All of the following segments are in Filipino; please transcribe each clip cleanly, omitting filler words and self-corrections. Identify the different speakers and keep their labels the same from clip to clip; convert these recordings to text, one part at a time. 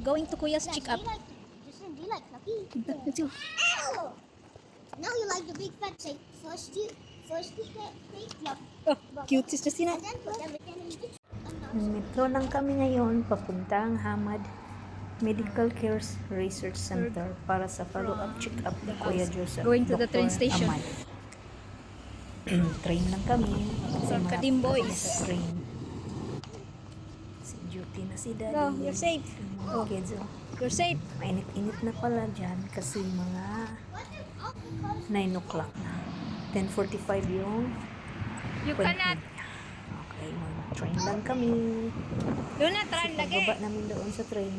Speaker 1: going to Kuya's check-up.
Speaker 2: Justin, do you like Fluffy?
Speaker 1: Let's go.
Speaker 2: Ow! Now you like the big fat shake. First you take Fluffy.
Speaker 1: Oh, cute is Justina.
Speaker 2: And then put everything in the
Speaker 3: Metro lang kami ngayon papuntang Hamad Medical Care Research Center para sa follow-up check-up ni Kuya Joseph.
Speaker 1: Going to the train station.
Speaker 3: Amad. Train lang kami. Kasi
Speaker 1: From
Speaker 3: malapit
Speaker 1: Kadim
Speaker 3: kami
Speaker 1: Boys.
Speaker 3: sa train. Si duty na si Daddy.
Speaker 1: Go, you're safe.
Speaker 3: Yung mga
Speaker 1: Oh.
Speaker 3: kids,
Speaker 1: You're safe.
Speaker 3: mainit-init na pala dyan kasi mga 9 o'clock na. 10:45 yung
Speaker 1: You
Speaker 3: appointment
Speaker 1: cannot.
Speaker 3: niya. Okay, mag-train lang kami.
Speaker 1: Do not run lagi.
Speaker 3: Pagbaba namin doon sa train,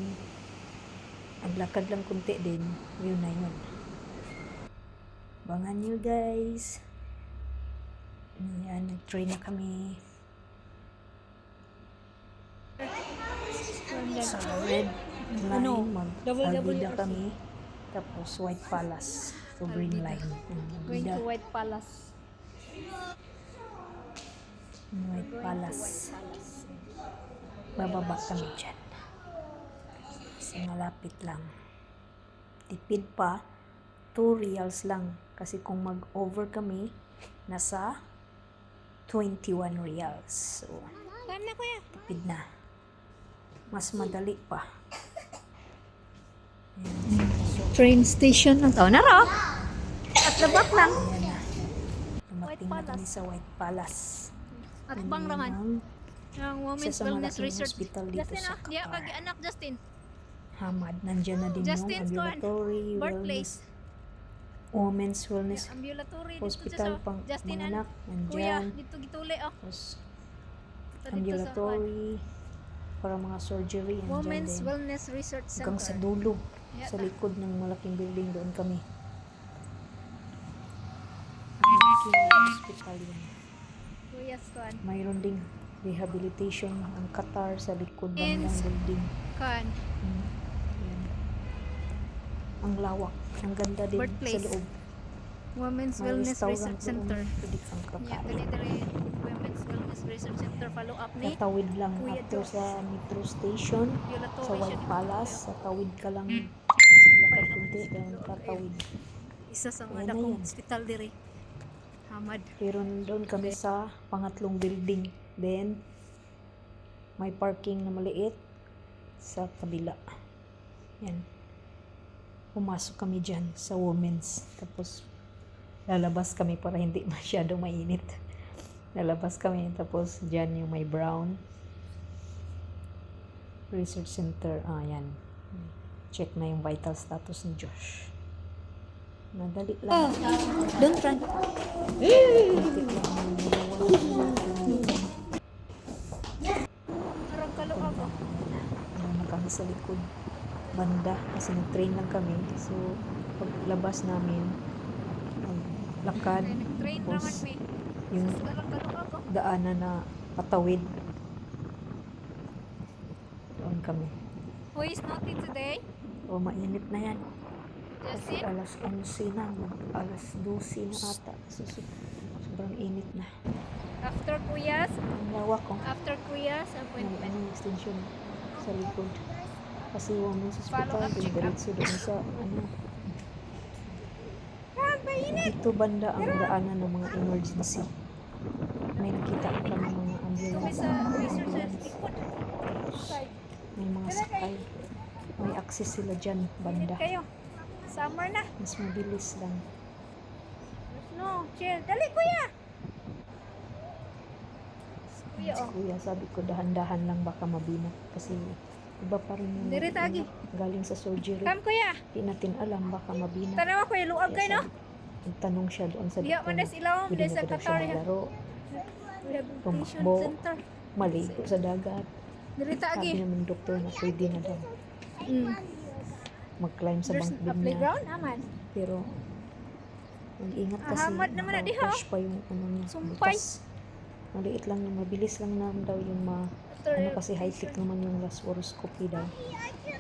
Speaker 3: naglakad lang kunti din. Yun na yun. Abangan nyo guys. Ayan, nag-train na kami. Sa red line,
Speaker 1: Ano?
Speaker 3: mag-Albida kami. Tapos White Palace. So green line.
Speaker 1: Going
Speaker 3: Albida,
Speaker 1: to White Palace.
Speaker 3: White Palace. Bababa kami dyan. Kasi malapit lang. Tipid pa. 2 reals lang. Kasi kung mag-over kami, nasa 21 reals. So,
Speaker 1: Saan na Kuya?
Speaker 3: tipid na. Mas madali pa.
Speaker 1: Train station lang. Oh, naro. At labak lang.
Speaker 3: Ayan na.
Speaker 1: White
Speaker 3: Dumating na kami
Speaker 1: Palace.
Speaker 3: sa White Palace.
Speaker 1: At bang raman. Ang Women's
Speaker 3: Isa sa
Speaker 1: Wellness
Speaker 3: malaking
Speaker 1: Research.
Speaker 3: hospital dito
Speaker 1: Justin
Speaker 3: sa
Speaker 1: ah, diya
Speaker 3: Qatar.
Speaker 1: kag anak Justin.
Speaker 3: Hamad. Nandyan na din
Speaker 1: Justin's
Speaker 3: yung
Speaker 1: kuwan.
Speaker 3: ambulatory
Speaker 1: Birthplace.
Speaker 3: Women's Wellness
Speaker 1: Ambulatory
Speaker 3: Hospital
Speaker 1: dito sa
Speaker 3: pang
Speaker 1: Justin
Speaker 3: mga
Speaker 1: and
Speaker 3: anak.
Speaker 1: Kuya
Speaker 3: Nandyan.
Speaker 1: dito gituli oh.
Speaker 3: Tapos
Speaker 1: Dito sa
Speaker 3: ambulatory para mga surgery. Nandyan
Speaker 1: Women's
Speaker 3: din.
Speaker 1: Wellness Research
Speaker 3: Hanggang sa
Speaker 1: Center.
Speaker 3: dulo.
Speaker 1: Yeah,
Speaker 3: Sa likod ng malaking building doon kami. Hospital yun.
Speaker 1: Kuya's kuan.
Speaker 3: Mayroon ding rehabilitation ang Qatar sa likod
Speaker 1: And-
Speaker 3: bandang building.
Speaker 1: Kuan.
Speaker 3: Yan. Ang lawak. Ang ganda din
Speaker 1: Birthplace.
Speaker 3: sa loob.
Speaker 1: Women's
Speaker 3: May
Speaker 1: Wellness
Speaker 3: restaurant
Speaker 1: Research
Speaker 3: doon.
Speaker 1: Center.
Speaker 3: Pwede kang
Speaker 1: Yeah,
Speaker 3: kakain.
Speaker 1: dali Women's Wellness Research Center follow up ni
Speaker 3: Tatawid lang
Speaker 1: Kuya
Speaker 3: after
Speaker 1: Jos.
Speaker 3: sa metro station. sa
Speaker 1: ambulatory
Speaker 3: White
Speaker 1: siya.
Speaker 3: Palace. Sa tawid ka lang. Sa lakad kunti. Dahil tatawid.
Speaker 1: Isa sa
Speaker 3: Ayan
Speaker 1: mga
Speaker 3: na
Speaker 1: dakong
Speaker 3: yan.
Speaker 1: hospital diri. Hamad.
Speaker 3: Pero doon kami sa pangatlong building. Then, may parking na maliit sa kabila. Yan. Pumasok kami dyan sa women's. Tapos, lalabas kami para hindi masyado mainit. Lalabas kami. Tapos, dyan yung may brown research center. Yan. Check na yung vital status ni Josh. Madali lang.
Speaker 1: Don't run. Parang kaluag oh.
Speaker 3: Ano na kami sa likod banda kasi nag-train lang kami. So, paglabas namin, lakad,
Speaker 1: Train
Speaker 3: tapos
Speaker 1: raman mi.
Speaker 3: yung
Speaker 1: Parang kaluag oh.
Speaker 3: daanan na patawid. Doon kami.
Speaker 1: Who is naughty today?
Speaker 3: O, mainit na yan. Kasi
Speaker 1: Justin?
Speaker 3: alas 11 na, alas 12 na ata. So, sobrang init na.
Speaker 1: After Kuya's?
Speaker 3: Ang lawak ko.
Speaker 1: After Kuya's
Speaker 3: May
Speaker 1: appointment.
Speaker 3: extension sa likod. Kasi women's hospital,
Speaker 1: Follow-up check-up.
Speaker 3: diretso doon sa ano.
Speaker 1: Mainit!
Speaker 3: Dito banda ang daanan ng mga emergency. May nakita ko ng mga
Speaker 1: Kami
Speaker 3: ambulance.
Speaker 1: sa research sa likod. Side.
Speaker 3: May mga sakay. May access sila dyan,
Speaker 1: Mainit
Speaker 3: banda.
Speaker 1: kayo. Summer na.
Speaker 3: Mas mabilis lang.
Speaker 1: No, chill. Dali Kuya! Kuya
Speaker 3: Si
Speaker 1: oh.
Speaker 3: kuya, sabi ko dahan-dahan lang baka mabinat. Kasi iba pa rin yung
Speaker 1: Dire tagi.
Speaker 3: galing sa surgery.
Speaker 1: Come Kuya!
Speaker 3: Di natin alam baka mabinat.
Speaker 1: Tanawa Kuya, luag kayo no?
Speaker 3: Nagtanong siya doon sa
Speaker 1: Diya man
Speaker 3: doktor.
Speaker 1: sila
Speaker 3: Pwede
Speaker 1: sa
Speaker 3: na daw siya
Speaker 1: Qatar.
Speaker 3: maglaro.
Speaker 1: Rehabilitation
Speaker 3: Tumakbo.
Speaker 1: Center.
Speaker 3: Maligo sa dagat.
Speaker 1: Dire
Speaker 3: Sabi
Speaker 1: tagi.
Speaker 3: naman ng doktor na pwede na daw mag-climb sa
Speaker 1: There's
Speaker 3: bunk
Speaker 1: a
Speaker 3: bed niya.
Speaker 1: playground naman.
Speaker 3: Pero mag-ingat kasi
Speaker 1: Ahamad naman na diha,
Speaker 3: fresh pa yung ano niya.
Speaker 1: Sumpay.
Speaker 3: butas. Maliit lang, mabilis lang naman daw yung ano kasi high-tech naman yung laparoscopy daw.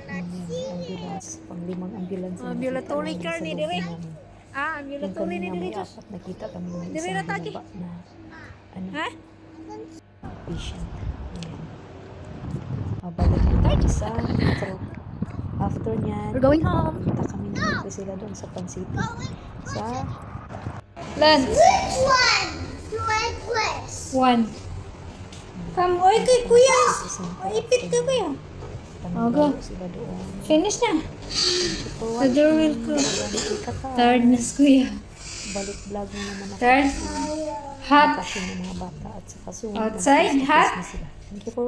Speaker 3: Ambulance, pang-5 ambulance. na
Speaker 1: Ambulatory
Speaker 3: nakita
Speaker 1: care
Speaker 3: namin
Speaker 1: ni
Speaker 3: sa loob
Speaker 1: dire.
Speaker 3: namin.
Speaker 1: Ah,
Speaker 3: Yung
Speaker 1: ambulatory ni
Speaker 3: kanina
Speaker 1: dire
Speaker 3: may
Speaker 1: Diyos.
Speaker 3: 4 nakita kami ng
Speaker 1: Dire
Speaker 3: isang
Speaker 1: na tagi.
Speaker 3: binaba na
Speaker 1: Ha?
Speaker 3: patient. Ayan. Mabalik na tayo sa metro. after niyan,
Speaker 1: We're going home.
Speaker 3: punta kami naman po sila doon sa Pansiti. Sa
Speaker 1: Lunch.
Speaker 2: Which one? The red place.
Speaker 1: One. Come, oy, kay kuya. Maipit ka kuya.
Speaker 3: Panagalo sila doon.
Speaker 1: Finish na.
Speaker 3: For
Speaker 1: The door will close. Tired na si kuya.
Speaker 3: Balik vlog mo naman ako.
Speaker 1: Tired? Hot.
Speaker 3: Kasi ng mga bata at saka soon.
Speaker 1: Outside,
Speaker 3: mag-Christmas
Speaker 1: hot?
Speaker 3: na sila. Thank you for